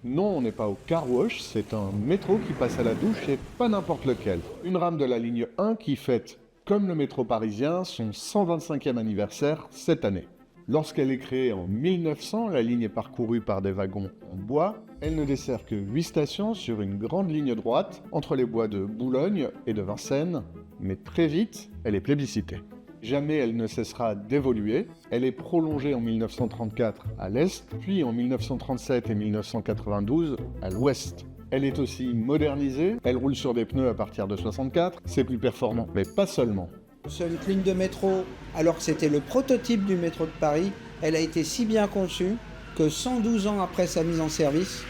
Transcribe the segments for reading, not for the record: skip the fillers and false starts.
Non, on n'est pas au car wash, c'est un métro qui passe à la douche et pas n'importe lequel. Une rame de la ligne 1 qui fête, comme le métro parisien, son 125e anniversaire cette année. Lorsqu'elle est créée en 1900, la ligne est parcourue par des wagons en bois. Elle ne dessert que 8 stations sur une grande ligne droite entre les bois de Boulogne et de Vincennes, mais très vite, elle est plébiscitée. Jamais elle ne cessera d'évoluer. Elle est prolongée en 1934 à l'est, puis en 1937 et 1992 à l'ouest. Elle est aussi modernisée, elle roule sur des pneus à partir de 64, c'est plus performant, mais pas seulement. Cette ligne de métro, alors que c'était le prototype du métro de Paris, elle a été si bien conçue que 112 ans après sa mise en service,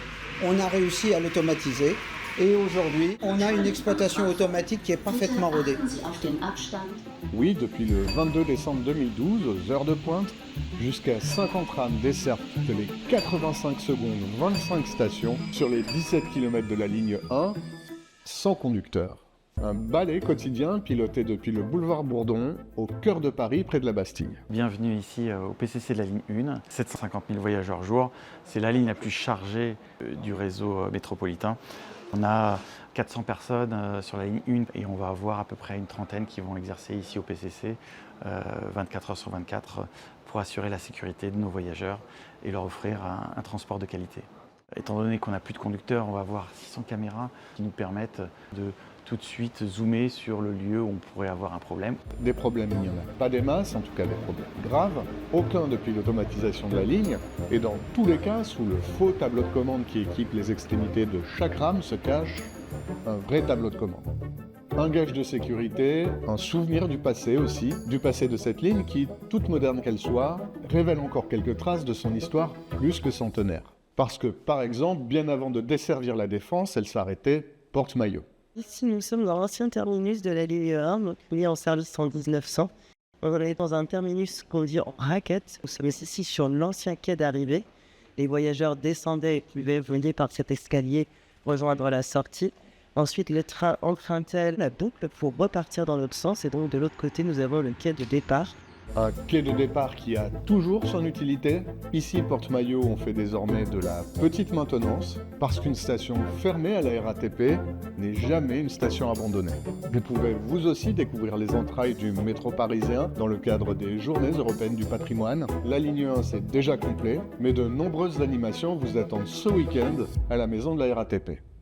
on a réussi à l'automatiser. Et aujourd'hui, on a une exploitation automatique qui est parfaitement rodée. Oui, depuis le 22 décembre 2012, aux heures de pointe, jusqu'à 50 rames desservent toutes les 85 secondes 25 stations sur les 17 km de la ligne 1, sans conducteur. Un balai quotidien piloté depuis le boulevard Bourdon, au cœur de Paris, près de la Bastille. Bienvenue ici au PCC de la ligne 1, 750 000 voyageurs jour. C'est la ligne la plus chargée du réseau métropolitain. On a 400 personnes sur la ligne 1 et on va avoir à peu près une trentaine qui vont exercer ici au PCC 24 heures sur 24 pour assurer la sécurité de nos voyageurs et leur offrir un transport de qualité. Étant donné qu'on n'a plus de conducteurs, on va avoir 600 caméras qui nous permettent de tout de suite zoomer sur le lieu où on pourrait avoir un problème. Des problèmes, il n'y en a pas des masses, en tout cas des problèmes graves, aucun depuis l'automatisation de la ligne, et dans tous les cas, sous le faux tableau de commande qui équipe les extrémités de chaque rame se cache un vrai tableau de commande. Un gage de sécurité, un souvenir du passé aussi, du passé de cette ligne qui, toute moderne qu'elle soit, révèle encore quelques traces de son histoire plus que centenaire. Parce que, par exemple, bien avant de desservir la Défense, elle s'arrêtait Porte-Maillot. Ici, nous sommes dans l'ancien terminus de la ligne 1, donc mis en service en 1900. On est dans un terminus qu'on dit en raquette. Nous sommes ici sur l'ancien quai d'arrivée. Les voyageurs descendaient et pouvaient venir par cet escalier rejoindre la sortie. Ensuite, le train empruntait la boucle pour repartir dans l'autre sens. Et donc, de l'autre côté, nous avons le quai de départ. Un quai de départ qui a toujours son utilité. Ici, Porte-Maillot, on fait désormais de la petite maintenance, parce qu'une station fermée à la RATP n'est jamais une station abandonnée. Vous pouvez vous aussi découvrir les entrailles du métro parisien dans le cadre des Journées européennes du patrimoine. La ligne 1, c'est déjà complet, mais de nombreuses animations vous attendent ce week-end à la maison de la RATP.